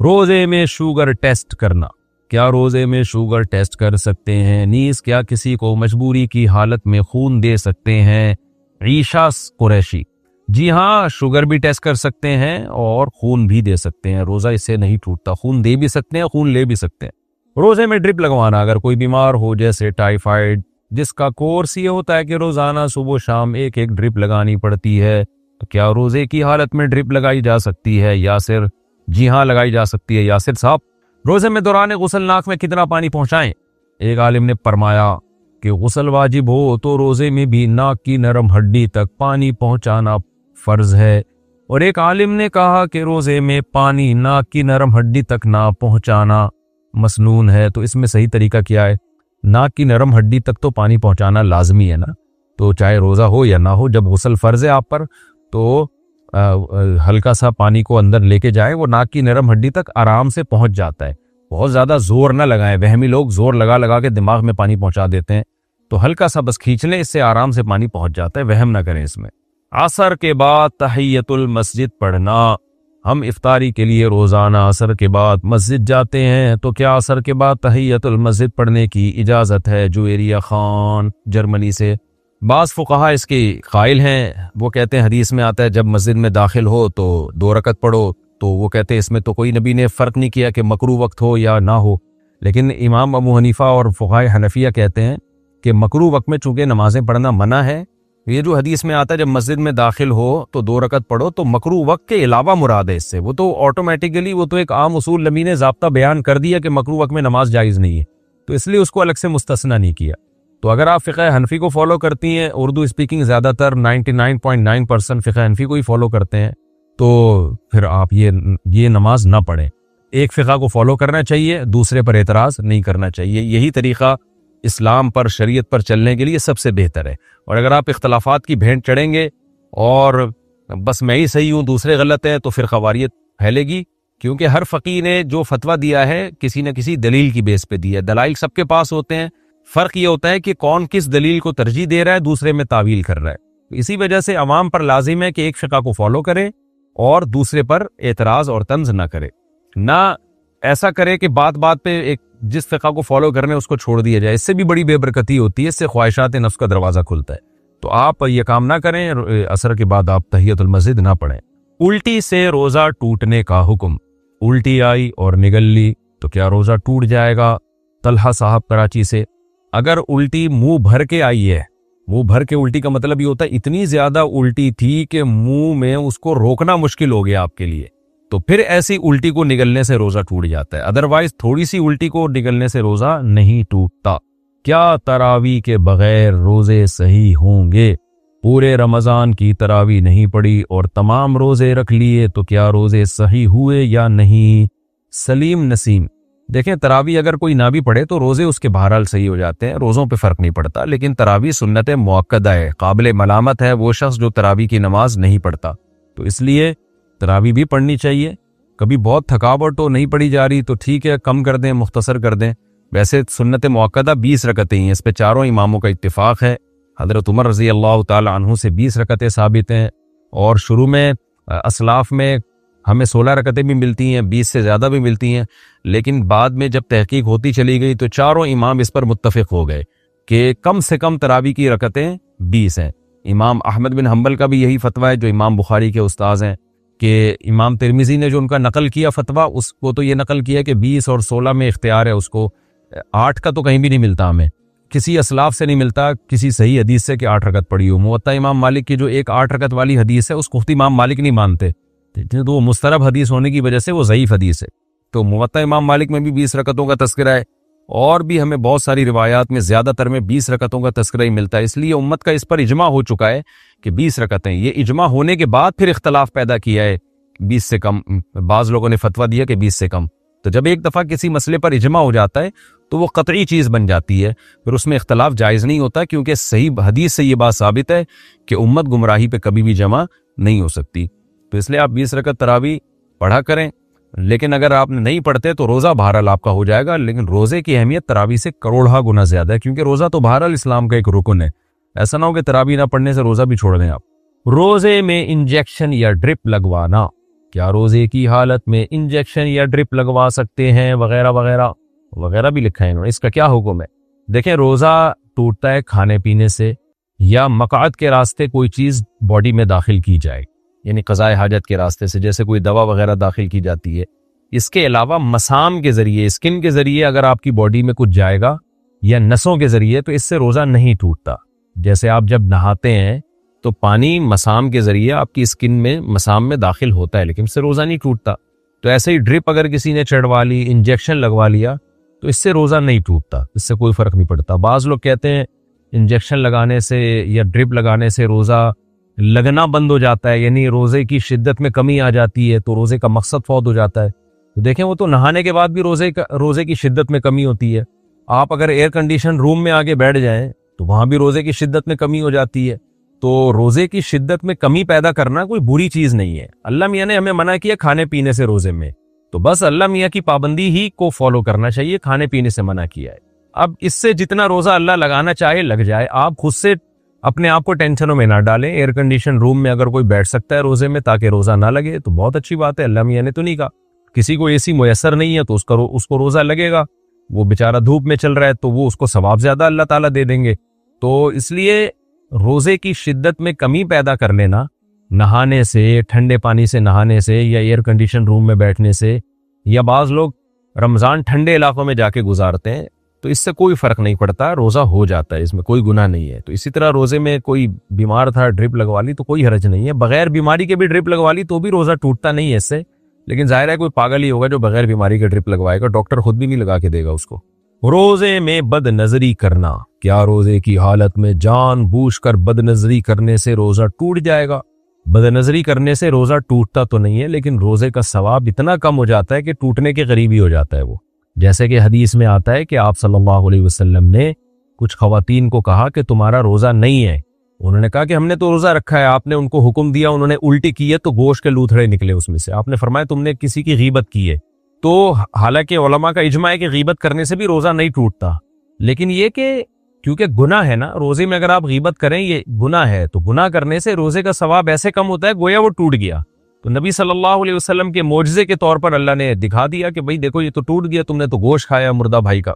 روزے میں sugar test کرنا، کیا روزے میں شوگر ٹیسٹ کر سکتے ہیں؟ نیز کیا کسی کو مجبوری کی حالت میں خون دے سکتے ہیں؟ عیشا قریشی: جی ہاں، شوگر بھی ٹیسٹ کر سکتے ہیں اور خون بھی دے سکتے ہیں، روزہ اس سے نہیں ٹوٹتا، خون دے بھی سکتے ہیں، خون لے بھی سکتے ہیں۔ روزے میں ڈرپ لگوانا، اگر کوئی بیمار ہو جیسے ٹائیفائڈ، جس کا کورس یہ ہوتا ہے کہ روزانہ صبح و شام ایک ایک ڈرپ لگانی پڑتی ہے، تو کیا روزے کی حالت میں ڈرپ لگائی جا سکتی ہے؟ یاسر: جی ہاں لگائی جا سکتی ہے۔ یاسر صاحب: روزے میں دوران غسل ناک میں کتنا پانی پہنچائیں؟ ایک عالم نے فرمایا کہ غسل واجب ہو تو روزے میں بھی ناک کی نرم ہڈی تک پانی پہنچانا فرض ہے، اور ایک عالم نے کہا کہ روزے میں پانی ناک کی نرم ہڈی تک نہ پہنچانا مسنون ہے۔ تو اس میں صحیح طریقہ کیا ہے؟ ناک کی نرم ہڈی تک تو پانی پہنچانا لازمی ہے نا، تو چاہے روزہ ہو یا نہ ہو، جب غسل فرض ہے آپ پر تو ہلکا سا پانی کو اندر لے کے جائیں، وہ ناک کی نرم ہڈی تک آرام سے پہنچ جاتا ہے۔ بہت زیادہ زور نہ لگائیں، وہمی لوگ زور لگا لگا کے دماغ میں پانی پہنچا دیتے ہیں، تو ہلکا سا بس کھینچ لیں، اس سے آرام سے پانی پہنچ جاتا ہے، وہم نہ کریں اس میں۔ عصر کے بعد تحیت المسجد پڑھنا، ہم افطاری کے لیے روزانہ عصر کے بعد مسجد جاتے ہیں، تو کیا عصر کے بعد تحیت المسجد پڑھنے کی اجازت ہے؟ جویریہ خان جرمنی سے۔ بعض فقہا اس کے قائل ہیں، وہ کہتے ہیں حدیث میں آتا ہے جب مسجد میں داخل ہو تو 2 رکعت پڑھو، تو وہ کہتے ہیں اس میں تو کوئی نبی نے فرق نہیں کیا کہ مکروہ وقت ہو یا نہ ہو، لیکن امام ابو حنیفہ اور فقہائے حنفیہ کہتے ہیں کہ مکروہ وقت میں چونکہ نمازیں پڑھنا منع ہے، یہ جو حدیث میں آتا ہے جب مسجد میں داخل ہو تو 2 رکعت پڑھو، تو مکروہ وقت کے علاوہ مراد ہے اس سے، وہ تو آٹومیٹیکلی وہ تو ایک عام اصول نبی نے ضابطہ بیان کر دیا کہ مکروہ وقت میں نماز جائز نہیں ہے، تو اس لیے اس کو الگ سے مستثنیٰ نہیں کیا۔ تو اگر آپ فقہ حنفی کو فالو کرتی ہیں، اردو اسپیکنگ زیادہ تر 99.9% فقہ حنفی کو ہی فالو کرتے ہیں، تو پھر آپ یہ نماز نہ پڑھیں۔ ایک فقہ کو فالو کرنا چاہیے، دوسرے پر اعتراض نہیں کرنا چاہیے، یہی طریقہ اسلام پر، شریعت پر چلنے کے لیے سب سے بہتر ہے۔ اور اگر آپ اختلافات کی بھینٹ چڑھیں گے اور بس میں ہی صحیح ہوں دوسرے غلط ہیں، تو پھر خواریت پھیلے گی، کیونکہ ہر فقیہ نے جو فتویٰ دیا ہے کسی نہ کسی دلیل کی بیس پہ دیا ہے، دلائل سب کے پاس ہوتے ہیں، فرق یہ ہوتا ہے کہ کون کس دلیل کو ترجیح دے رہا ہے، دوسرے میں تعویل کر رہا ہے۔ اسی وجہ سے عوام پر لازم ہے کہ ایک فقہ کو فالو کرے اور دوسرے پر اعتراض اور طنز نہ کرے، نہ ایسا کرے کہ بات بات پہ ایک جس فقہ کو فالو کرنے اس کو چھوڑ دیا جائے، اس سے بھی بڑی بے برکتی ہوتی ہے، اس سے خواہشات نفس کا دروازہ کھلتا ہے۔ تو آپ یہ کام نہ کریں، عصر کے بعد آپ تحیت المسجد نہ پڑھیں۔ الٹی سے روزہ ٹوٹنے کا حکم، الٹی آئی اور نگل لی تو کیا روزہ ٹوٹ جائے گا؟ طلحہ صاحب کراچی سے: اگر الٹی منہ بھر کے آئی ہے، منہ بھر کے الٹی کا مطلب یہ ہوتا ہے اتنی زیادہ الٹی تھی کہ منہ میں اس کو روکنا مشکل ہو گیا آپ کے لیے، تو پھر ایسی الٹی کو نگلنے سے روزہ ٹوٹ جاتا ہے، ادروائز تھوڑی سی الٹی کو نگلنے سے روزہ نہیں ٹوٹتا۔ کیا تراویح کے بغیر روزے صحیح ہوں گے؟ پورے رمضان کی تراویح نہیں پڑی اور تمام روزے رکھ لیے تو کیا روزے صحیح ہوئے یا نہیں؟ سلیم نسیم: دیکھیں، تراویح اگر کوئی نہ بھی پڑھے تو روزے اس کے بہرحال صحیح ہو جاتے ہیں، روزوں پہ فرق نہیں پڑتا، لیکن تراویح سنت مؤکدہ ہے، قابل ملامت ہے وہ شخص جو تراویح کی نماز نہیں پڑھتا، تو اس لیے تراویح بھی پڑھنی چاہیے۔ کبھی بہت تھکاوٹ ہو، نہیں پڑھی جا رہی تو ٹھیک ہے، کم کر دیں، مختصر کر دیں۔ ویسے سنت مؤکدہ 20 رکعتیں ہیں، اس پہ چاروں اماموں کا اتفاق ہے، حضرت عمر رضی اللہ تعالی عنہ سے 20 رکعتیں ثابت ہیں، اور شروع میں اسلاف میں ہمیں 16 رکعتیں بھی ملتی ہیں، 20 سے زیادہ بھی ملتی ہیں، لیکن بعد میں جب تحقیق ہوتی چلی گئی تو چاروں امام اس پر متفق ہو گئے کہ کم سے کم تراویح کی رکعتیں 20 ہیں۔ امام احمد بن حنبل کا بھی یہی فتویٰ ہے جو امام بخاری کے استاذ ہیں، کہ امام ترمذی نے جو ان کا نقل کیا فتویٰ، اس کو تو یہ نقل کیا کہ 20 اور 16 میں اختیار ہے اس کو، 8 کا تو کہیں بھی نہیں ملتا، ہمیں کسی اسلاف سے نہیں ملتا کسی صحیح حدیث سے کہ 8 رکعت پڑھی ہو۔ موطا امام مالک کی جو ایک 8 رکعت والی حدیث ہے اس کو خود امام مالک نہیں مانتے، تو وہ مسترب حدیث ہونے کی وجہ سے وہ ضعیف حدیث ہے۔ تو موطا امام مالک میں بھی 20 رکعتوں کا تذکرہ ہے، اور بھی ہمیں بہت ساری روایات میں زیادہ تر میں 20 رکعتوں کا تذکرہ ہی ملتا ہے، اس لیے امت کا اس پر اجماع ہو چکا ہے کہ 20 رکعتیں۔ یہ اجماع ہونے کے بعد پھر اختلاف پیدا کیا ہے 20 سے کم، بعض لوگوں نے فتویٰ دیا کہ 20 سے کم، تو جب ایک دفعہ کسی مسئلے پر اجماع ہو جاتا ہے تو وہ قطعی چیز بن جاتی ہے، پھر اس میں اختلاف جائز نہیں ہوتا، کیونکہ صحیح حدیث سے یہ بات ثابت ہے کہ امت گمراہی پہ کبھی بھی جمع نہیں ہو سکتی۔ تو اس لیے آپ 20 رکعت تراویح پڑھا کریں، لیکن اگر آپ نہیں پڑھتے تو روزہ بہرحال آپ کا ہو جائے گا، لیکن روزے کی اہمیت تراویح سے کروڑہ گنا زیادہ ہے، کیونکہ روزہ تو بہرحال اسلام کا ایک رکن ہے، ایسا نہ ہو کہ تراویح نہ پڑھنے سے روزہ بھی چھوڑ دیں آپ۔ روزے میں انجیکشن یا ڈرپ لگوانا، کیا روزے کی حالت میں انجیکشن یا ڈرپ لگوا سکتے ہیں وغیرہ وغیرہ وغیرہ بھی لکھا ہے انہوں نے. اس کا کیا حکم ہے؟ دیکھیں روزہ ٹوٹتا ہے کھانے پینے سے یا مقعد کے راستے کوئی چیز باڈی میں داخل کی جائے، یعنی قضاء حاجت کے راستے سے جیسے کوئی دوا وغیرہ داخل کی جاتی ہے. اس کے علاوہ مسام کے ذریعے، اسکن کے ذریعے اگر آپ کی باڈی میں کچھ جائے گا یا نسوں کے ذریعے تو اس سے روزہ نہیں ٹوٹتا. جیسے آپ جب نہاتے ہیں تو پانی مسام کے ذریعے آپ کی اسکن میں مسام میں داخل ہوتا ہے لیکن اس سے روزہ نہیں ٹوٹتا. تو ایسے ہی ڈرپ اگر کسی نے چڑھوا لی، انجیکشن لگوا لیا تو اس سے روزہ نہیں ٹوٹتا، اس سے کوئی فرق نہیں پڑتا. بعض لوگ کہتے ہیں انجیکشن لگانے سے یا ڈرپ لگانے سے روزہ لگنا بند ہو جاتا ہے، یعنی روزے کی شدت میں کمی آ جاتی ہے تو روزے کا مقصد فوت ہو جاتا ہے. تو دیکھیں وہ تو نہانے کے بعد بھی روزے کی شدت میں کمی ہوتی ہے. آپ اگر ایئر کنڈیشن روم میں آگے بیٹھ جائیں تو وہاں بھی روزے کی شدت میں کمی ہو جاتی ہے. تو روزے کی شدت میں کمی پیدا کرنا کوئی بری چیز نہیں ہے. اللہ میاں نے ہمیں منع کیا کھانے پینے سے روزے میں، تو بس اللہ میاں کی پابندی ہی کو فالو کرنا چاہیے، کھانے پینے سے منع کیا ہے. اب اس سے جتنا روزہ اللہ لگانا چاہے لگ جائے، آپ خود سے اپنے آپ کو ٹینشنوں میں نہ ڈالیں. ایئر کنڈیشن روم میں اگر کوئی بیٹھ سکتا ہے روزے میں تاکہ روزہ نہ لگے تو بہت اچھی بات ہے. اللہ میاں نے تو نہیں کہا. کسی کو اے سی میسر نہیں ہے تو اس کو روزہ لگے گا، وہ بیچارہ دھوپ میں چل رہا ہے تو وہ اس کو ثواب زیادہ اللہ تعالیٰ دے دیں گے. تو اس لیے روزے کی شدت میں کمی پیدا کر لینا نہانے سے، ٹھنڈے پانی سے نہانے سے یا ایئر کنڈیشن روم میں بیٹھنے سے، یا بعض لوگ رمضان ٹھنڈے علاقوں میں جا کے گزارتے ہیں تو اس سے کوئی فرق نہیں پڑتا، روزہ ہو جاتا ہے، اس میں کوئی گناہ نہیں ہے. تو اسی طرح روزے میں کوئی بیمار تھا ڈرپ لگوا لی تو کوئی حرج نہیں ہے. بغیر بیماری کے بھی ڈرپ لگوا لی تو بھی روزہ ٹوٹتا نہیں ہے اس سے، لیکن ظاہر ہے کوئی پاگل ہی ہوگا جو بغیر بیماری کے ڈرپ لگوائے گا، ڈاکٹر خود بھی نہیں لگا کے دے گا اس کو. روزے میں بد نظری کرنا، کیا روزے کی حالت میں جان بوجھ کر بد نظری کرنے سے روزہ ٹوٹ جائے گا؟ بد نظری کرنے سے روزہ ٹوٹتا تو نہیں ہے لیکن روزے کا ثواب اتنا کم ہو جاتا ہے کہ ٹوٹنے کے قریب ہی ہو جاتا ہے وہ. جیسے کہ حدیث میں آتا ہے کہ آپ صلی اللہ علیہ وسلم نے کچھ خواتین کو کہا کہ تمہارا روزہ نہیں ہے. انہوں نے کہا کہ ہم نے تو روزہ رکھا ہے. آپ نے ان کو حکم دیا، انہوں نے الٹی کی ہے تو گوشت کے لوتھڑے نکلے اس میں سے. آپ نے فرمایا تم نے کسی کی غیبت کی ہے. تو حالانکہ علماء کا اجماع ہے کہ غیبت کرنے سے بھی روزہ نہیں ٹوٹتا، لیکن یہ کہ کیونکہ گناہ ہے نا، روزے میں اگر آپ غیبت کریں یہ گناہ ہے، تو گناہ کرنے سے روزے کا ثواب ایسے کم ہوتا ہے گویا وہ ٹوٹ گیا. تو نبی صلی اللہ علیہ وسلم کے معجزے کے طور پر اللہ نے دکھا دیا کہ بھئی دیکھو یہ تو ٹوٹ گیا، تم نے تو گوشت کھایا مردہ بھائی کا.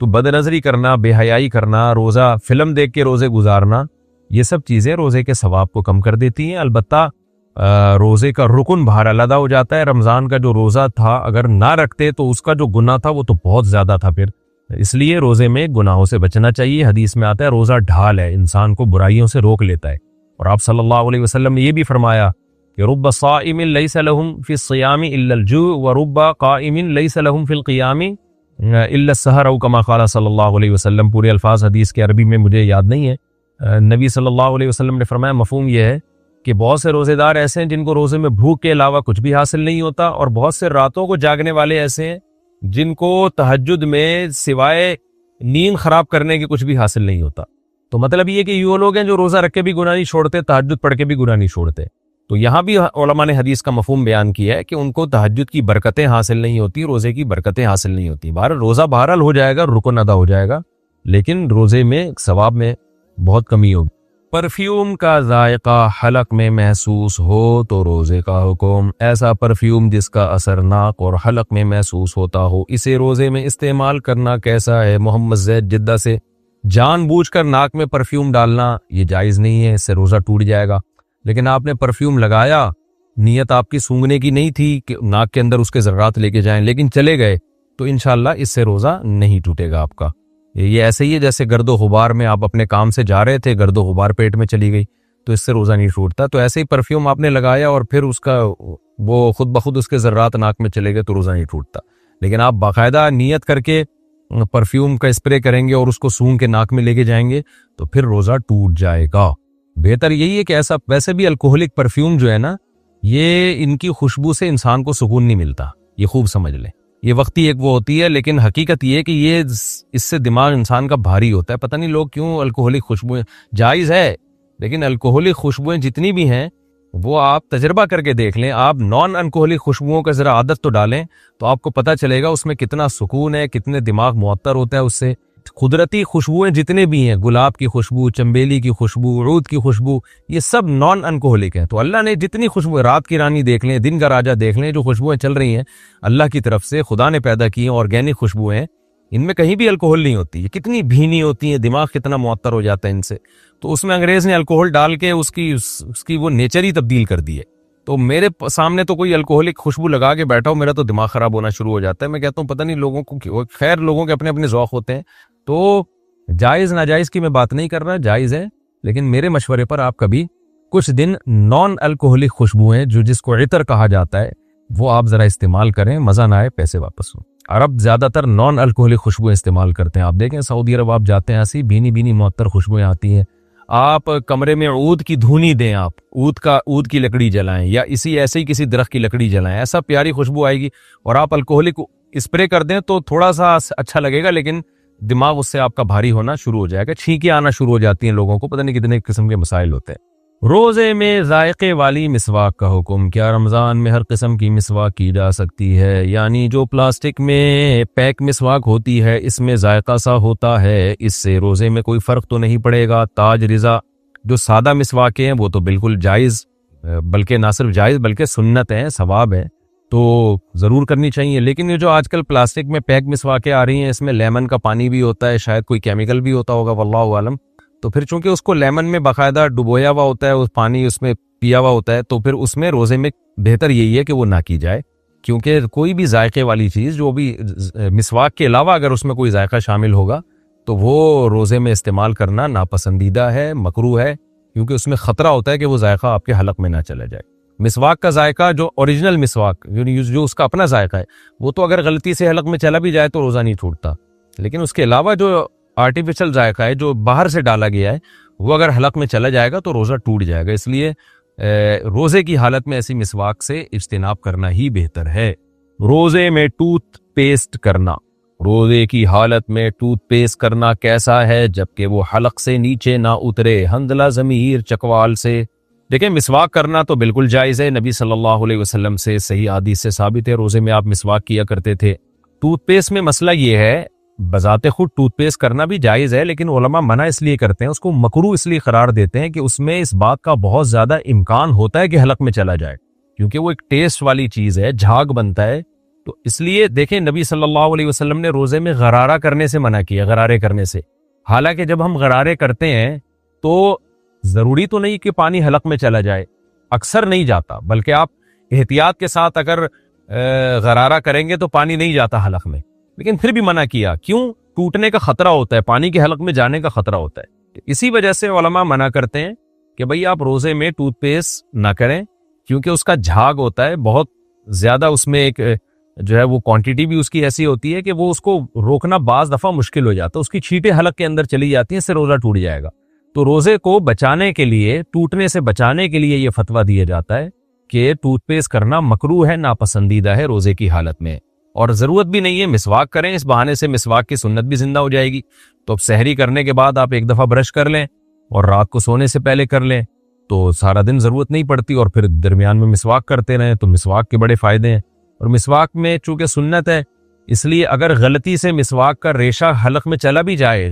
تو بد نظری کرنا، بے حیائی کرنا، روزہ فلم دیکھ کے روزے گزارنا، یہ سب چیزیں روزے کے ثواب کو کم کر دیتی ہیں. البتہ روزے کا رکن باہر علیحدہ ہو جاتا ہے. رمضان کا جو روزہ تھا اگر نہ رکھتے تو اس کا جو گناہ تھا وہ تو بہت زیادہ تھا. پھر اس لیے روزے میں گناہوں سے بچنا چاہیے. حدیث میں آتا ہے روزہ ڈھال ہے، انسان کو برائیوں سے روک لیتا ہے. اور آپ صلی اللہ علیہ وسلم نے یہ بھی فرمایا کہ رب صائم لیس لہم فی الصیام الا الجوع ورب قائم لیس لہم فی القیام الا السحر او کما قال صلی اللہ علیہ وسلم. پورے الفاظ حدیث کے عربی میں مجھے یاد نہیں ہے. نبی صلی اللہ علیہ وسلم نے فرمایا مفہوم یہ ہے کہ بہت سے روزے دار ایسے ہیں جن کو روزے میں بھوک کے علاوہ کچھ بھی حاصل نہیں ہوتا، اور بہت سے راتوں کو جاگنے والے ایسے ہیں جن کو تہجد میں سوائے نیند خراب کرنے کے کچھ بھی حاصل نہیں ہوتا. تو مطلب یہ کہ یہ لوگ ہیں جو روزہ رکھ کے بھی گناہ نہیں چھوڑتے، تہجد پڑھ کے بھی گناہ نہیں چھوڑتے. تو یہاں بھی علماء نے حدیث کا مفہوم بیان کیا ہے کہ ان کو تہجد کی برکتیں حاصل نہیں ہوتی، روزے کی برکتیں حاصل نہیں ہوتی. بہرحال روزہ بہرحال ہو جائے گا، رکن ادا ہو جائے گا، لیکن روزے میں ثواب میں بہت کمی ہوگی. پرفیوم کا ذائقہ حلق میں محسوس ہو تو روزے کا حکم. ایسا پرفیوم جس کا اثر ناک اور حلق میں محسوس ہوتا ہو، اسے روزے میں استعمال کرنا کیسا ہے؟ محمد زید جدہ سے. جان بوجھ کر ناک میں پرفیوم ڈالنا یہ جائز نہیں ہے، اس سے روزہ ٹوٹ جائے گا. لیکن آپ نے پرفیوم لگایا، نیت آپ کی سونگھنے کی نہیں تھی کہ ناک کے اندر اس کے ذرات لے کے جائیں، لیکن چلے گئے تو انشاءاللہ اس سے روزہ نہیں ٹوٹے گا آپ کا. یہ ایسے ہی ہے جیسے گرد و غبار میں آپ اپنے کام سے جا رہے تھے، گرد و غبار پیٹ میں چلی گئی تو اس سے روزہ نہیں ٹوٹتا. تو ایسے ہی پرفیوم آپ نے لگایا اور پھر اس کا وہ خود بخود اس کے ذرات ناک میں چلے گئے تو روزہ نہیں ٹوٹتا. لیکن آپ باقاعدہ نیت کر کے پرفیوم کا اسپرے کریں گے اور اس کو سونگھ کے ناک میں لے کے جائیں گے تو پھر روزہ ٹوٹ جائے گا. بہتر یہی ہے کہ ایسا، ویسے بھی الکوہلک پرفیوم جو ہے نا، یہ ان کی خوشبو سے انسان کو سکون نہیں ملتا، یہ خوب سمجھ لیں. یہ وقتی ایک وہ ہوتی ہے، لیکن حقیقت یہ ہے کہ یہ اس سے دماغ انسان کا بھاری ہوتا ہے. پتہ نہیں لوگ کیوں الکوہلک خوشبوئیں، جائز ہے لیکن الکوہلک خوشبوئیں جتنی بھی ہیں وہ آپ تجربہ کر کے دیکھ لیں. آپ نان الکوہلک خوشبوؤں کا ذرا عادت تو ڈالیں تو آپ کو پتہ چلے گا اس میں کتنا سکون ہے، کتنے دماغ معطر ہوتا ہے اس سے. قدرتی خوشبوئیں جتنے بھی ہیں، گلاب کی خوشبو، چنبیلی کی خوشبو، عود کی خوشبو، یہ سب نان الکوہلک ہیں۔ تو اللہ نے جتنی خوشبو، رات کی رانی دیکھ لیں، دن کا راجہ دیکھ لیں، جو خوشبوئیں چل رہی ہیں اللہ کی طرف سے، خدا نے پیدا کی ہیں، آرگینک خوشبوئیں، ان میں کہیں بھی الکوہل نہیں ہوتی، یہ کتنی بھینی ہوتی ہیں، دماغ کتنا معطر ہو جاتا ہے ان سے۔ تو اس میں انگریز نے الکوہل ڈال کے اس کی وہ نیچر ہی تبدیل کر دی ہے۔ تو میرے سامنے تو کوئی الکوہلک خوشبو لگا کے بیٹھا ہو، میرا تو دماغ خراب ہونا شروع ہو جاتا ہے۔ میں کہتا ہوں پتہ نہیں لوگوں کو، خیر لوگوں کے اپنے اپنے ذوق ہوتے ہیں، تو جائز ناجائز کی میں بات نہیں کر رہا، جائز ہے، لیکن میرے مشورے پر آپ کبھی کچھ دن نان الکوہلک خوشبوئیں جس کو عطر کہا جاتا ہے وہ آپ ذرا استعمال کریں، مزہ نہ آئے پیسے واپس ہوں۔ عرب زیادہ تر نان الکوہلک خوشبوئیں استعمال کرتے ہیں، آپ دیکھیں سعودی عرب آپ جاتے ہیں، ایسی بھینی بھینی معطر خوشبوئیں آتی ہیں۔ آپ کمرے میں عود کی دھونی دیں، آپ عود کی لکڑی جلائیں یا ایسے ہی کسی درخت کی لکڑی جلائیں، ایسا پیاری خوشبو آئے گی۔ اور آپ الکوہلک اسپرے کر دیں تو تھوڑا سا اچھا لگے گا، لیکن دماغ اس سے آپ کا بھاری ہونا شروع ہو جائے گا، چھینکیں آنا شروع ہو جاتی ہیں لوگوں کو، پتہ نہیں کتنے قسم کے مسائل ہوتے ہیں۔ روزے میں ذائقے والی مسواک کا حکم، کیا رمضان میں ہر قسم کی مسواک کی جا سکتی ہے؟ یعنی جو پلاسٹک میں پیک مسواک ہوتی ہے اس میں ذائقہ سا ہوتا ہے، اس سے روزے میں کوئی فرق تو نہیں پڑے گا؟ تاج رضا، جو سادہ مسواکیں ہیں وہ تو بالکل جائز، بلکہ نہ صرف جائز بلکہ سنت ہیں، ثواب ہے، تو ضرور کرنی چاہیے۔ لیکن یہ جو آج کل پلاسٹک میں پیک مسواکیں آ رہی ہیں، اس میں لیمن کا پانی بھی ہوتا ہے، شاید کوئی کیمیکل بھی ہوتا ہوگا، واللہ عالم۔ تو پھر چونکہ اس کو لیمن میں باقاعدہ ڈبویا ہوا ہوتا ہے، اس پانی اس میں پیا ہوا ہوتا ہے، تو پھر اس میں روزے میں بہتر یہی ہے کہ وہ نہ کی جائے، کیونکہ کوئی بھی ذائقے والی چیز، جو بھی مسواک کے علاوہ اگر اس میں کوئی ذائقہ شامل ہوگا تو وہ روزے میں استعمال کرنا ناپسندیدہ ہے، مکروہ ہے، کیونکہ اس میں خطرہ ہوتا ہے کہ وہ ذائقہ آپ کے حلق میں نہ چلا جائے۔ مسواک کا ذائقہ، جو اوریجنل مسواک جو اس کا اپنا ذائقہ ہے، وہ تو اگر غلطی سے حلق میں چلا بھی جائے تو روزہ نہیں ٹوٹتا، لیکن اس کے علاوہ جو آرٹیفیشل ذائقہ ہے جو باہر سے ڈالا گیا ہے، وہ اگر حلق میں چلا جائے گا تو روزہ ٹوٹ جائے گا۔ اس لیے روزے کی حالت میں ایسی مسواک سے اجتناب کرنا ہی بہتر ہے۔ روزے میں ٹوتھ پیسٹ کرنا، روزے کی حالت میں ٹوتھ پیسٹ کرنا کیسا ہے جبکہ وہ حلق سے نیچے نہ اترے؟ حنظلہ ضمیر چکوال سے۔ دیکھیں مسواک کرنا تو بالکل جائز ہے، نبی صلی اللہ علیہ وسلم سے صحیح حدیث سے ثابت ہے، روزے میں آپ مسواک کیا کرتے تھے۔ ٹوتھ پیسٹ میں مسئلہ یہ ہے، بذات خود ٹوتھ پیسٹ کرنا بھی جائز ہے، لیکن علماء منع اس لیے کرتے ہیں، اس کو مکروہ اس لیے قرار دیتے ہیں کہ اس میں اس بات کا بہت زیادہ امکان ہوتا ہے کہ حلق میں چلا جائے، کیونکہ وہ ایک ٹیسٹ والی چیز ہے، جھاگ بنتا ہے۔ تو اس لیے دیکھیں نبی صلی اللہ علیہ وسلم نے روزے میں غرارہ کرنے سے منع کیا، غرارے کرنے سے۔ حالانکہ جب ہم غرارے کرتے ہیں تو ضروری تو نہیں کہ پانی حلق میں چلا جائے، اکثر نہیں جاتا، بلکہ آپ احتیاط کے ساتھ اگر غرارہ کریں گے تو پانی نہیں جاتا حلق میں، لیکن پھر بھی منع کیا، کیوں؟ ٹوٹنے کا خطرہ ہوتا ہے، پانی کے حلق میں جانے کا خطرہ ہوتا ہے۔ اسی وجہ سے علماء منع کرتے ہیں کہ بھئی آپ روزے میں ٹوتھ پیسٹ نہ کریں، کیونکہ اس کا جھاگ ہوتا ہے بہت زیادہ، اس میں ایک جو ہے وہ کوانٹٹی بھی اس کی ایسی ہوتی ہے کہ وہ اس کو روکنا بعض دفعہ مشکل ہو جاتا ہے، اس کی چھینٹیں حلق کے اندر چلی جاتی ہیں، اس سے روزہ ٹوٹ جائے گا۔ تو روزے کو بچانے کے لیے، ٹوٹنے سے بچانے کے لیے یہ فتویٰ دیا جاتا ہے کہ ٹوتھ پیسٹ کرنا مکروہ ہے، ناپسندیدہ ہے روزے کی حالت میں، اور ضرورت بھی نہیں ہے، مسواک کریں، اس بہانے سے مسواک کی سنت بھی زندہ ہو جائے گی۔ تو اب سحری کرنے کے بعد آپ ایک دفعہ برش کر لیں اور رات کو سونے سے پہلے کر لیں تو سارا دن ضرورت نہیں پڑتی، اور پھر درمیان میں مسواک کرتے رہیں تو مسواک کے بڑے فائدے ہیں۔ اور مسواک میں چونکہ سنت ہے، اس لیے اگر غلطی سے مسواک کا ریشہ حلق میں چلا بھی جائے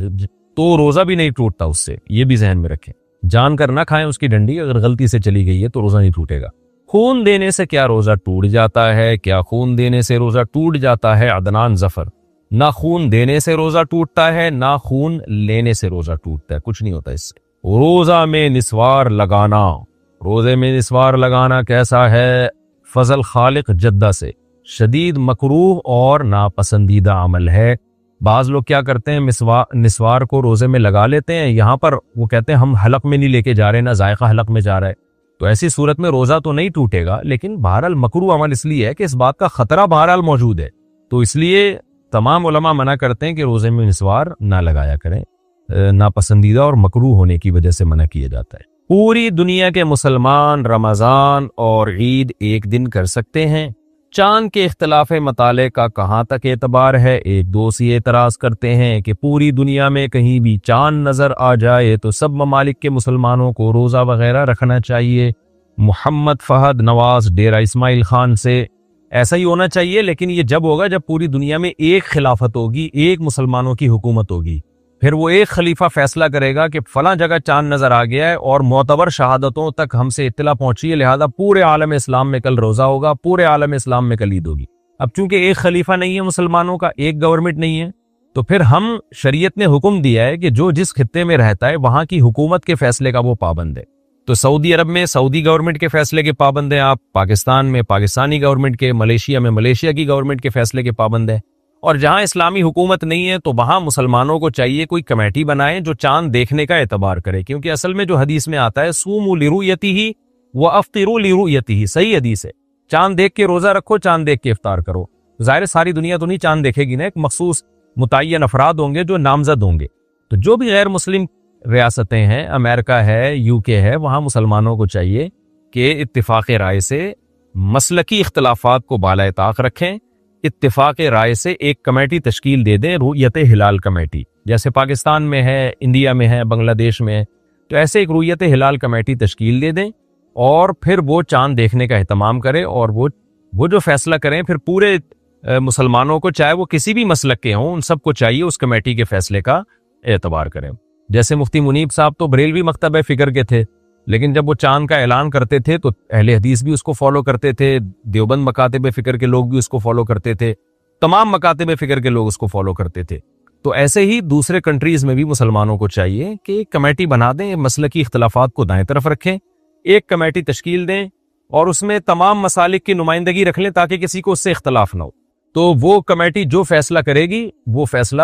تو روزہ بھی نہیں ٹوٹتا اس سے، یہ بھی ذہن میں رکھیں۔ جان کر نہ کھائیں اس کی ڈنڈی، اگر غلطی سے چلی گئی ہے تو روزہ نہیں ٹوٹے گا۔ خون دینے سے کیا روزہ ٹوٹ جاتا ہے؟ کیا خون دینے سے روزہ ٹوٹ جاتا ہے؟ عدنان ظفر، نہ خون دینے سے روزہ ٹوٹتا ہے نہ خون لینے سے روزہ ٹوٹتا ہے، کچھ نہیں ہوتا اس سے۔ روزہ میں نسوار لگانا، روزے میں نسوار لگانا کیسا ہے؟ فضل خالق جدہ سے، شدید مکروہ اور ناپسندیدہ عمل ہے۔ بعض لوگ کیا کرتے ہیں، نسوار کو روزے میں لگا لیتے ہیں، یہاں پر وہ کہتے ہیں ہم حلق میں نہیں لے کے جا رہے، نہ ذائقہ حلق میں جا رہا ہے، تو ایسی صورت میں روزہ تو نہیں ٹوٹے گا، لیکن بہرحال مکروہ عمل اس لیے ہے کہ اس بات کا خطرہ بہرحال موجود ہے، تو اس لیے تمام علماء منع کرتے ہیں کہ روزے میں نسوار نہ لگایا کریں، ناپسندیدہ اور مکروہ ہونے کی وجہ سے منع کیا جاتا ہے۔ پوری دنیا کے مسلمان رمضان اور عید ایک دن کر سکتے ہیں؟ چاند کے اختلاف مطالعے کا کہاں تک اعتبار ہے؟ ایک دوست یہ اعتراض کرتے ہیں کہ پوری دنیا میں کہیں بھی چاند نظر آ جائے تو سب ممالک کے مسلمانوں کو روزہ وغیرہ رکھنا چاہیے۔ محمد فہد نواز ڈیرہ اسماعیل خان سے، ایسا ہی ہونا چاہیے، لیکن یہ جب ہوگا جب پوری دنیا میں ایک خلافت ہوگی، ایک مسلمانوں کی حکومت ہوگی، پھر وہ ایک خلیفہ فیصلہ کرے گا کہ فلاں جگہ چاند نظر آ گیا ہے اور معتبر شہادتوں تک ہم سے اطلاع پہنچی ہے، لہذا پورے عالم اسلام میں کل روزہ ہوگا، پورے عالم اسلام میں کل عید ہوگی۔ اب چونکہ ایک خلیفہ نہیں ہے مسلمانوں کا، ایک گورنمنٹ نہیں ہے، تو پھر ہم شریعت نے حکم دیا ہے کہ جو جس خطے میں رہتا ہے وہاں کی حکومت کے فیصلے کا وہ پابند ہے۔ تو سعودی عرب میں سعودی گورنمنٹ کے فیصلے کے پابند ہیں آپ، پاکستان میں پاکستانی گورنمنٹ کے، ملیشیا میں ملیشیا کی گورنمنٹ کے فیصلے کے پابند ہیں، اور جہاں اسلامی حکومت نہیں ہے تو وہاں مسلمانوں کو چاہیے کوئی کمیٹی بنائیں جو چاند دیکھنے کا اعتبار کرے، کیونکہ اصل میں جو حدیث میں آتا ہے صوموا لرؤیتہ وافطروا لرؤیتہ، صحیح حدیث ہے، چاند دیکھ کے روزہ رکھو، چاند دیکھ کے افطار کرو۔ ظاہر ساری دنیا تو نہیں چاند دیکھے گی نا، ایک مخصوص متعین افراد ہوں گے جو نامزد ہوں گے۔ تو جو بھی غیر مسلم ریاستیں ہیں، امریکہ ہے، یو کے ہے، وہاں مسلمانوں کو چاہیے کہ اتفاق رائے سے مسلکی اختلافات کو بالائے طاق رکھیں، اتفاق رائے سے ایک کمیٹی تشکیل دے دیں، رؤیت ہلال کمیٹی، جیسے پاکستان میں ہے، انڈیا میں ہے، بنگلہ دیش میں ہے، تو ایسے ایک رؤیت ہلال کمیٹی تشکیل دے دیں اور پھر وہ چاند دیکھنے کا اہتمام کرے، اور وہ جو فیصلہ کریں پھر پورے مسلمانوں کو، چاہے وہ کسی بھی مسلک کے ہوں، ان سب کو چاہیے اس کمیٹی کے فیصلے کا اعتبار کریں۔ جیسے مفتی منیب صاحب تو بریلوی مکتبہ فکر کے تھے، لیکن جب وہ چاند کا اعلان کرتے تھے تو اہل حدیث بھی اس کو فالو کرتے تھے، دیوبند مکاتب فکر کے لوگ بھی اس کو فالو کرتے تھے، تمام مکاتب فکر کے لوگ اس کو فالو کرتے تھے۔ تو ایسے ہی دوسرے کنٹریز میں بھی مسلمانوں کو چاہیے کہ ایک کمیٹی بنا دیں، مسلکی اختلافات کو دائیں طرف رکھیں، ایک کمیٹی تشکیل دیں اور اس میں تمام مسالک کی نمائندگی رکھ لیں تاکہ کسی کو اس سے اختلاف نہ ہو۔ تو وہ کمیٹی جو فیصلہ کرے گی وہ فیصلہ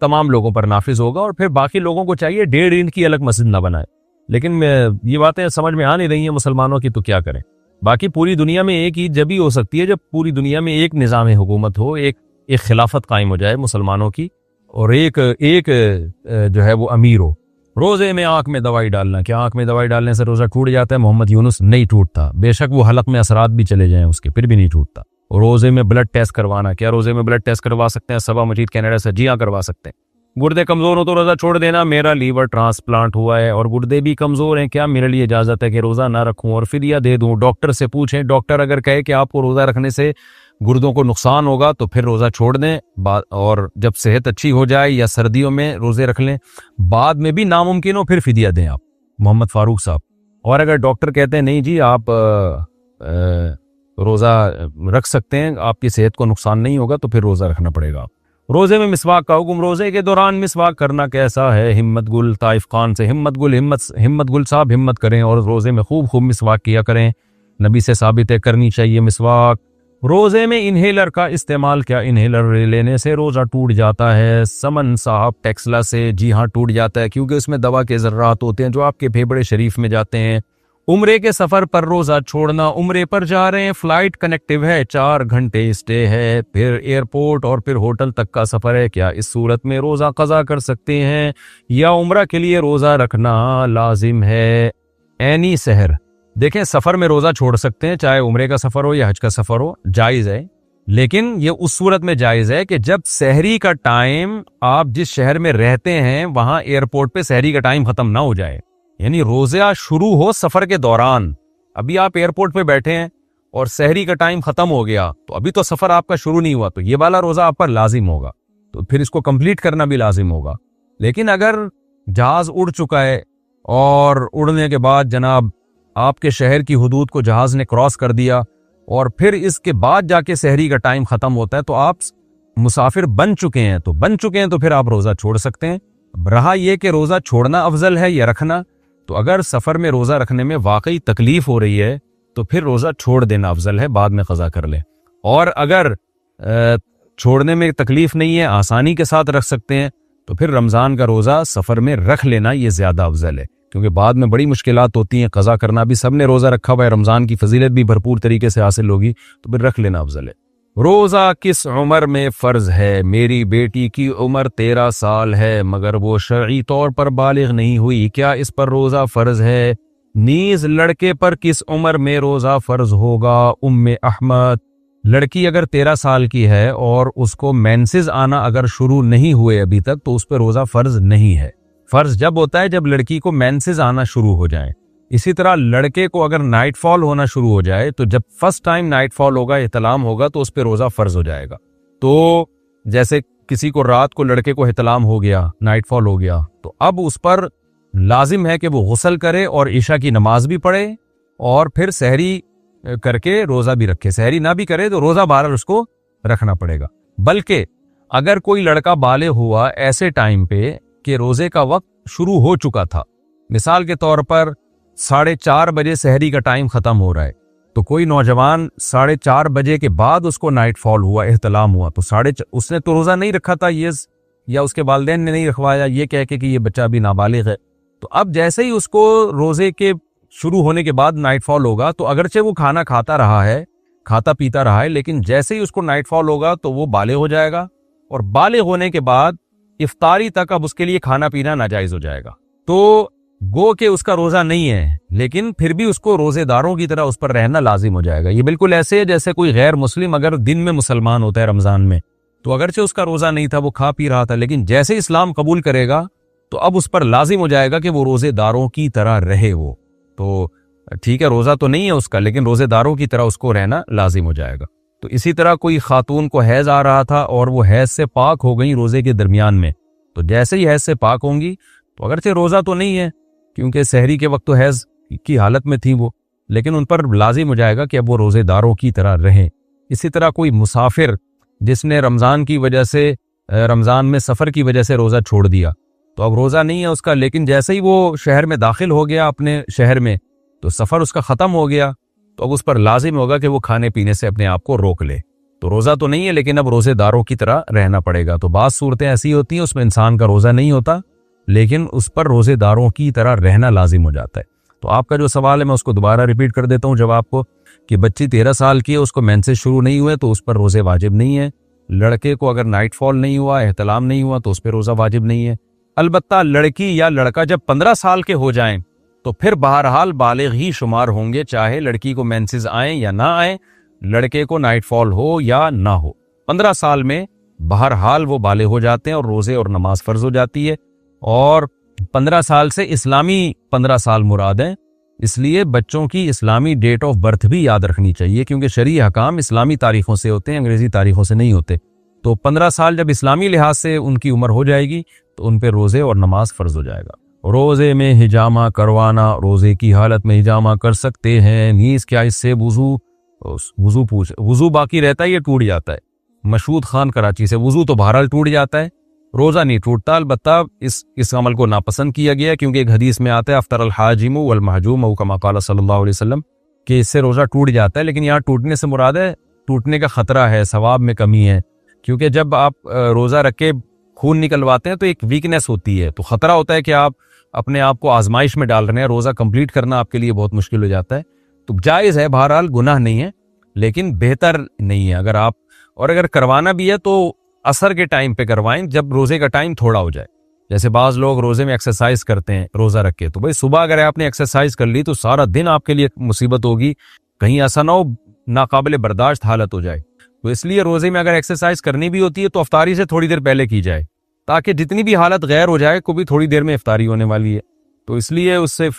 تمام لوگوں پر نافذ ہوگا، اور پھر باقی لوگوں کو چاہیے 1.5 اینٹ کی الگ مسجد نہ بنائے۔ لیکن یہ باتیں سمجھ میں آ نہیں رہی ہیں مسلمانوں کی، تو کیا کریں؟ باقی پوری دنیا میں ایک عید جب ہی ہو سکتی ہے جب پوری دنیا میں ایک نظام حکومت ہو، ایک خلافت قائم ہو جائے مسلمانوں کی، اور ایک جو ہے وہ امیر ہو۔ روزے میں آنکھ میں دوائی ڈالنا، کیا آنکھ میں دوائی ڈالنے سے روزہ ٹوٹ جاتا ہے؟ محمد یونس نہیں ٹوٹتا، بے شک وہ حلق میں اثرات بھی چلے جائیں اس کے، پھر بھی نہیں ٹوٹتا۔ اور روزے میں بلڈ ٹیسٹ کروانا، کیا روزے میں بلڈ ٹیسٹ کروا سکتے ہیں؟ صبا مجید کینیڈا سے، جی ہاں کروا سکتے ہیں۔ گردے کمزور ہو تو روزہ چھوڑ دینا، میرا لیور ٹرانسپلانٹ ہوا ہے اور گردے بھی کمزور ہیں، کیا میرے لیے اجازت ہے کہ روزہ نہ رکھوں اور فدیہ دے دوں؟ ڈاکٹر سے پوچھیں، ڈاکٹر اگر کہے کہ آپ کو روزہ رکھنے سے گردوں کو نقصان ہوگا تو پھر روزہ چھوڑ دیں، اور جب صحت اچھی ہو جائے یا سردیوں میں روزے رکھ لیں، بعد میں بھی ناممکن ہو پھر فدیہ دیں آپ، محمد فاروق صاحب۔ اور اگر ڈاکٹر کہتے ہیں نہیں جی آپ روزہ رکھ سکتے ہیں، آپ کی صحت کو نقصان نہیں ہوگا، تو پھر روزہ رکھنا پڑے گا۔ روزے میں مسواک کا حکم، روزے کے دوران مسواک کرنا کیسا ہے؟ ہمت گل طائف خان سے، ہمت گل صاحب ہمت کریں اور روزے میں خوب مسواک کیا کریں، نبی سے ثابت ہے کرنی چاہیے مسواک۔ روزے میں انہیلر کا استعمال، کیا انہیلر لینے سے روزہ ٹوٹ جاتا ہے؟ سمن صاحب ٹیکسلا سے، جی ہاں ٹوٹ جاتا ہے، کیونکہ اس میں دوا کے ذرات ہوتے ہیں جو آپ کے پھیپھڑے شریف میں جاتے ہیں۔ عمرے کے سفر پر روزہ چھوڑنا، عمرے پر جا رہے ہیں، فلائٹ کنیکٹیو ہے، 4 گھنٹے اسٹے ہے، پھر ایئرپورٹ اور پھر ہوٹل تک کا سفر ہے، کیا اس صورت میں روزہ قضا کر سکتے ہیں یا عمرہ کے لیے روزہ رکھنا لازم ہے؟ اینی سحر، دیکھیں سفر میں روزہ چھوڑ سکتے ہیں، چاہے عمرے کا سفر ہو یا حج کا سفر ہو، جائز ہے، لیکن یہ اس صورت میں جائز ہے کہ جب سحری کا ٹائم آپ جس شہر میں رہتے ہیں وہاں ایئرپورٹ پہ سحری کا ٹائم ختم نہ ہو جائے، یعنی روزہ شروع ہو سفر کے دوران، ابھی آپ ایئرپورٹ پہ بیٹھے ہیں اور سحری کا ٹائم ختم ہو گیا تو ابھی تو سفر آپ کا شروع نہیں ہوا، تو یہ والا روزہ آپ پر لازم ہوگا، تو پھر اس کو کمپلیٹ کرنا بھی لازم ہوگا۔ لیکن اگر جہاز اڑ چکا ہے اور اڑنے کے بعد جناب آپ کے شہر کی حدود کو جہاز نے کراس کر دیا اور پھر اس کے بعد جا کے سحری کا ٹائم ختم ہوتا ہے، تو آپ مسافر بن چکے ہیں تو پھر آپ روزہ چھوڑ سکتے ہیں۔ رہا یہ کہ روزہ چھوڑنا افضل ہے یا رکھنا، تو اگر سفر میں روزہ رکھنے میں واقعی تکلیف ہو رہی ہے تو پھر روزہ چھوڑ دینا افضل ہے، بعد میں قضا کر لیں۔ اور اگر چھوڑنے میں تکلیف نہیں ہے، آسانی کے ساتھ رکھ سکتے ہیں، تو پھر رمضان کا روزہ سفر میں رکھ لینا یہ زیادہ افضل ہے، کیونکہ بعد میں بڑی مشکلات ہوتی ہیں، قضا کرنا بھی، سب نے روزہ رکھا ہوا ہے، رمضان کی فضیلت بھی بھرپور طریقے سے حاصل ہوگی، تو پھر رکھ لینا افضل ہے۔ روزہ کس عمر میں فرض ہے؟ میری بیٹی کی عمر 13 سال ہے مگر وہ شرعی طور پر بالغ نہیں ہوئی، کیا اس پر روزہ فرض ہے؟ نیز لڑکے پر کس عمر میں روزہ فرض ہوگا؟ ام احمد، لڑکی اگر 13 سال کی ہے اور اس کو مینسز آنا اگر شروع نہیں ہوئے ابھی تک تو اس پہ روزہ فرض نہیں ہے۔ فرض جب ہوتا ہے جب لڑکی کو مینسز آنا شروع ہو جائیں، اسی طرح لڑکے کو اگر نائٹ فال ہونا شروع ہو جائے تو جب فرسٹ ٹائم نائٹ فال ہوگا، احتلام ہوگا، تو اس پہ روزہ فرض ہو جائے گا۔ تو جیسے کسی کو رات کو لڑکے کو احتلام ہو گیا، نائٹ فال ہو گیا، تو اب اس پر لازم ہے کہ وہ غسل کرے اور عشاء کی نماز بھی پڑھے اور پھر سحری کر کے روزہ بھی رکھے۔ سحری نہ بھی کرے تو روزہ بہرحال اس کو رکھنا پڑے گا۔ بلکہ اگر کوئی لڑکا بالغ ہوا ایسے ٹائم پہ کہ روزے کا وقت شروع ہو چکا تھا، مثال کے طور پر 4:30 بجے سحری کا ٹائم ختم ہو رہا ہے، تو کوئی نوجوان 4:30 بجے کے بعد اس کو نائٹ فال ہوا، احتلام ہوا، تو اس نے تو روزہ نہیں رکھا تھا یا اس کے والدین نے نہیں رکھوایا یہ کہہ کے کہ یہ بچہ بھی نابالغ ہے، تو اب جیسے ہی اس کو روزے کے شروع ہونے کے بعد نائٹ فال ہوگا، تو اگرچہ وہ کھانا کھاتا پیتا رہا ہے، لیکن جیسے ہی اس کو نائٹ فال ہوگا تو وہ بالغ ہو جائے گا، اور بالغ ہونے کے بعد افطاری تک اب اس کے لیے کھانا پینا ناجائز ہو جائے گا۔ تو گو کہ اس کا روزہ نہیں ہے، لیکن پھر بھی اس کو روزے داروں کی طرح اس پر رہنا لازم ہو جائے گا۔ یہ بالکل ایسے ہے جیسے کوئی غیر مسلم اگر دن میں مسلمان ہوتا ہے رمضان میں، تو اگرچہ اس کا روزہ نہیں تھا، وہ کھا پی رہا تھا، لیکن جیسے اسلام قبول کرے گا تو اب اس پر لازم ہو جائے گا کہ وہ روزے داروں کی طرح رہے۔ وہ تو ٹھیک ہے، روزہ تو نہیں ہے اس کا، لیکن روزے داروں کی طرح اس کو رہنا لازم ہو جائے گا۔ تو اسی طرح کوئی خاتون کو حیض آ رہا تھا اور وہ حیض سے پاک ہو گئی روزے کے درمیان میں، تو جیسے ہی حیض سے پاک ہوں گی تو اگرچہ روزہ تو نہیں ہے کیونکہ سحری کے وقت تو حیض کی حالت میں تھی وہ، لیکن ان پر لازم ہو جائے گا کہ اب وہ روزے داروں کی طرح رہیں۔ اسی طرح کوئی مسافر جس نے رمضان میں سفر کی وجہ سے روزہ چھوڑ دیا، تو اب روزہ نہیں ہے اس کا، لیکن جیسے ہی وہ شہر میں داخل ہو گیا اپنے شہر میں تو سفر اس کا ختم ہو گیا، تو اب اس پر لازم ہوگا کہ وہ کھانے پینے سے اپنے آپ کو روک لے۔ تو روزہ تو نہیں ہے لیکن اب روزے داروں کی طرح رہنا پڑے گا۔ تو بعض صورتیں ایسی ہوتی ہیں اس میں انسان کا روزہ نہیں ہوتا، لیکن اس پر روزے داروں کی طرح رہنا لازم ہو جاتا ہے۔ تو آپ کا جو سوال ہے میں اس کو دوبارہ ریپیٹ کر دیتا ہوں جواب کو، کہ بچی 13 سال کی ہے، اس کو مینسز شروع نہیں ہوئے تو اس پر روزے واجب نہیں ہے۔ لڑکے کو اگر نائٹ فال نہیں ہوا، احتلام نہیں ہوا، تو اس پہ روزہ واجب نہیں ہے۔ البتہ لڑکی یا لڑکا جب 15 سال کے ہو جائیں تو پھر بہرحال بالغ ہی شمار ہوں گے، چاہے لڑکی کو مینسز آئیں یا نہ آئیں، لڑکے کو نائٹ فال ہو یا نہ ہو، 15 سال میں بہرحال وہ بالغ ہو جاتے ہیں اور روزے اور نماز فرض ہو جاتی ہے۔ اور 15 سال سے اسلامی 15 سال مراد ہیں، اس لیے بچوں کی اسلامی ڈیٹ آف برتھ بھی یاد رکھنی چاہیے، کیونکہ شرعی احکام اسلامی تاریخوں سے ہوتے ہیں، انگریزی تاریخوں سے نہیں ہوتے۔ تو 15 سال جب اسلامی لحاظ سے ان کی عمر ہو جائے گی تو ان پہ روزے اور نماز فرض ہو جائے گا۔ روزے میں ہجامہ کروانا، روزے کی حالت میں ہجامہ کر سکتے ہیں، نیز کیا اس سے وضو باقی رہتا ہے یا ٹوٹ جاتا ہے؟ مشہود خان کراچی سے، وضو تو بہرحال ٹوٹ جاتا ہے، روزہ نہیں ٹوٹتا۔ البتہ اس عمل کو ناپسند کیا گیا ہے، کیونکہ ایک حدیث میں آتا ہے افطر الحاجم والمحجوم او کما قال صلی اللہ علیہ وسلم، کہ اس سے روزہ ٹوٹ جاتا ہے، لیکن یہاں ٹوٹنے سے مراد ہے ٹوٹنے کا خطرہ ہے، ثواب میں کمی ہے، کیونکہ جب آپ روزہ رکھ کے خون نکلواتے ہیں تو ایک ویکنیس ہوتی ہے، تو خطرہ ہوتا ہے کہ آپ اپنے آپ کو آزمائش میں ڈال رہے ہیں، روزہ کمپلیٹ کرنا آپ کے لیے بہت مشکل ہو جاتا ہے۔ تو جائز ہے، بہرحال گناہ نہیں ہے، لیکن بہتر نہیں ہے اگر کروانا بھی ہے تو عصر کے ٹائم پہ کروائیں، جب روزے کا ٹائم تھوڑا ہو جائے۔ جیسے بعض لوگ روزے میں ایکسرسائز کرتے ہیں روزہ رکھ کے، تو بھائی صبح اگر آپ نے ایکسرسائز کر لی تو سارا دن آپ کے لیے مصیبت ہوگی، کہیں ایسا نہ ہو ناقابل برداشت حالت ہو جائے۔ تو اس لیے روزے میں اگر ایکسرسائز کرنی بھی ہوتی ہے تو افطاری سے تھوڑی دیر پہلے کی جائے، تاکہ جتنی بھی حالت غیر ہو جائے کو بھی تھوڑی دیر میں افطاری ہونے والی ہے، تو اس لیے اس سے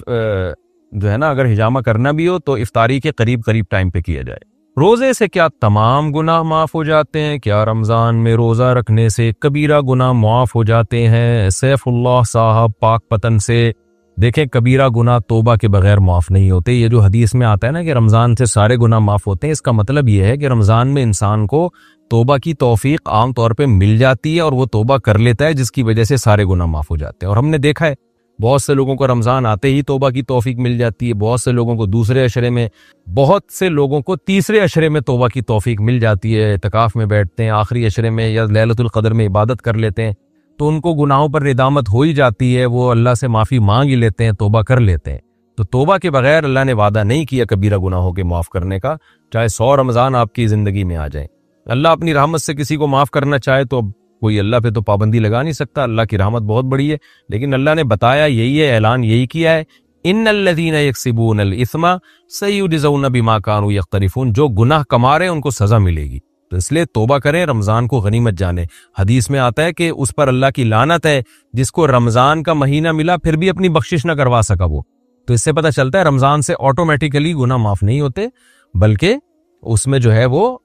جو ہے نا اگر ہجامہ کرنا بھی ہو تو افطاری کے قریب ٹائم پہ کیا جائے۔ روزے سے کیا تمام گناہ معاف ہو جاتے ہیں؟ کیا رمضان میں روزہ رکھنے سے کبیرہ گناہ معاف ہو جاتے ہیں؟ سیف اللہ صاحب پاک پتن سے، دیکھیں کبیرہ گناہ توبہ کے بغیر معاف نہیں ہوتے۔ یہ جو حدیث میں آتا ہے نا کہ رمضان سے سارے گناہ معاف ہوتے ہیں، اس کا مطلب یہ ہے کہ رمضان میں انسان کو توبہ کی توفیق عام طور پہ مل جاتی ہے اور وہ توبہ کر لیتا ہے، جس کی وجہ سے سارے گناہ معاف ہو جاتے ہیں۔ اور ہم نے دیکھا ہے بہت سے لوگوں کو رمضان آتے ہی توبہ کی توفیق مل جاتی ہے، بہت سے لوگوں کو دوسرے عشرے میں، بہت سے لوگوں کو تیسرے عشرے میں توبہ کی توفیق مل جاتی ہے، اعتکاف میں بیٹھتے ہیں، آخری عشرے میں یا لیلۃ القدر میں عبادت کر لیتے ہیں، تو ان کو گناہوں پر ندامت ہو ہی جاتی ہے، وہ اللہ سے معافی مانگ ہی لیتے ہیں، توبہ کر لیتے ہیں۔ تو توبہ کے بغیر اللہ نے وعدہ نہیں کیا کبیرہ گناہوں کے معاف کرنے کا، چاہے 100 رمضان آپ کی زندگی میں آ جائیں۔ اللہ اپنی رحمت سے کسی کو معاف کرنا چاہے تو کوئی اللہ پہ تو پابندی لگا نہیں سکتا، اللہ کی رحمت بہت بڑی ہے، لیکن اللہ نے بتایا یہی ہے، اعلان یہی کیا ہے، ان الذین یکسبون الاثم سیجزون بما کانوا یقترفون، جو گناہ کما رہے ہیں ان کو سزا ملے گی۔ تو اس لیے توبہ کریں، رمضان کو غنیمت جانیں۔ حدیث میں آتا ہے کہ اس پر اللہ کی لعنت ہے جس کو رمضان کا مہینہ ملا پھر بھی اپنی بخشش نہ کروا سکا وہ، تو اس سے پتہ چلتا ہے رمضان سے آٹومیٹیکلی گناہ معاف نہیں ہوتے، بلکہ اس میں جو ہے وہ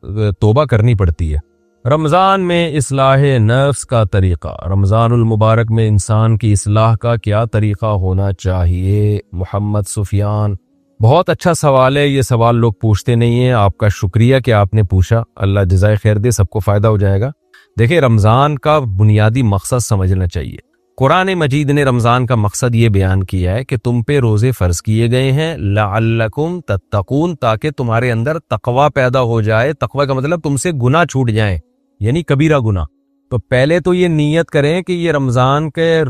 توبہ کرنی پڑتی ہے۔ رمضان میں اصلاح نفس کا طریقہ، رمضان المبارک میں انسان کی اصلاح کا کیا طریقہ ہونا چاہیے؟ محمد سفیان، بہت اچھا سوال ہے، یہ سوال لوگ پوچھتے نہیں ہیں، آپ کا شکریہ کہ آپ نے پوچھا، اللہ جزائے خیر دے، سب کو فائدہ ہو جائے گا۔ دیکھیں، رمضان کا بنیادی مقصد سمجھنا چاہیے۔ قرآن مجید نے رمضان کا مقصد یہ بیان کیا ہے کہ تم پہ روزے فرض کیے گئے ہیں لعلکم تتقون، تاکہ تمہارے اندر تقوی پیدا ہو جائے۔ تقوی کا مطلب تم سے گناہ چھوٹ جائیں، یعنی کبیرہ گناہ۔ تو پہلے تو یہ نیت کریں کہ یہ رمضان کے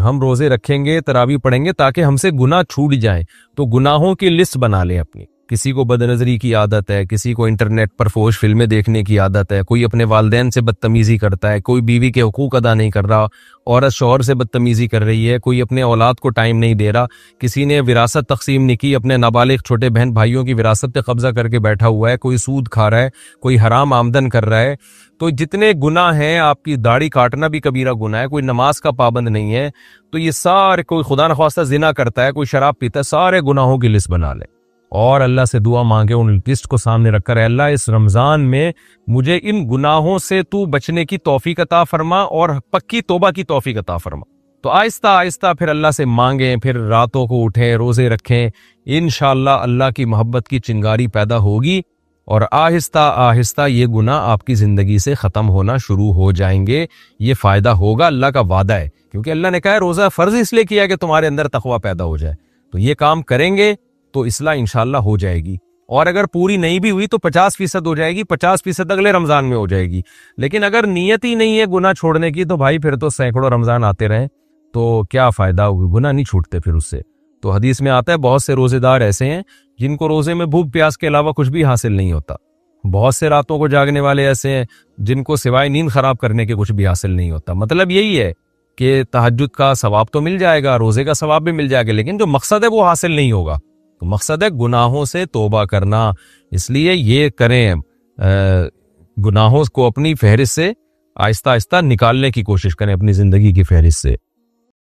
ہم روزے رکھیں گے، تراویح پڑھیں گے تاکہ ہم سے گناہ چھوٹ جائیں۔ تو گناہوں کی لسٹ بنا لیں اپنی۔ کسی کو بد نظری کی عادت ہے، کسی کو انٹرنیٹ پر فحش فلمیں دیکھنے کی عادت ہے، کوئی اپنے والدین سے بدتمیزی کرتا ہے، کوئی بیوی کے حقوق ادا نہیں کر رہا، عورت شوہر سے بدتمیزی کر رہی ہے، کوئی اپنے اولاد کو ٹائم نہیں دے رہا، کسی نے وراثت تقسیم نہیں کی، اپنے نابالغ چھوٹے بہن بھائیوں کی وراثت پہ قبضہ کر کے بیٹھا ہوا ہے، کوئی سود کھا رہا ہے، کوئی حرام آمدن کر رہا ہے۔ تو جتنے گناہ ہیں، آپ کی داڑھی کاٹنا بھی کبیرہ گناہ ہے، کوئی نماز کا پابند نہیں ہے، تو یہ سارے، کوئی خدا نخواستہ زنا کرتا ہے، کوئی شراب پیتا ہے، سارے گناہوں کی لسٹ بنا لے اور اللہ سے دعا مانگے ان لسٹ کو سامنے رکھ کر، اے اللہ اس رمضان میں مجھے ان گناہوں سے تو بچنے کی توفیق عطا فرما اور پکی توبہ کی توفیق عطا فرما۔ تو آہستہ آہستہ پھر اللہ سے مانگیں، پھر راتوں کو اٹھیں، روزے رکھیں، انشاءاللہ اللہ کی محبت کی چنگاری پیدا ہوگی اور آہستہ آہستہ یہ گناہ آپ کی زندگی سے ختم ہونا شروع ہو جائیں گے۔ یہ فائدہ ہوگا، اللہ کا وعدہ ہے، کیونکہ اللہ نے کہا ہے روزہ فرض اس لیے کیا کہ تمہارے اندر تقوی پیدا ہو جائے۔ تو یہ کام کریں گے تو اصلاح انشاءاللہ ہو جائے گی، اور اگر پوری نہیں بھی ہوئی تو 50% ہو جائے گی، 50% اگلے رمضان میں ہو جائے گی۔ لیکن اگر نیت ہی نہیں ہے گناہ چھوڑنے کی تو بھائی پھر تو سینکڑوں رمضان آتے رہیں تو کیا فائدہ ہوگی، گناہ نہیں چھوٹتے پھر اس سے۔ تو حدیث میں آتا ہے بہت سے روزے دار ایسے ہیں جن کو روزے میں بھوک پیاس کے علاوہ کچھ بھی حاصل نہیں ہوتا، بہت سے راتوں کو جاگنے والے ایسے ہیں جن کو سوائے نیند خراب کرنے کے کچھ بھی حاصل نہیں ہوتا۔ مطلب یہی ہے کہ تہجد کا ثواب تو مل جائے گا، روزے کا ثواب بھی مل جائے گا، لیکن جو مقصد ہے وہ حاصل نہیں ہوگا۔ تو مقصد ہے گناہوں سے توبہ کرنا، اس لیے یہ کریں، گناہوں کو اپنی فہرست سے آہستہ آہستہ نکالنے کی کوشش کریں، اپنی زندگی کی فہرست سے۔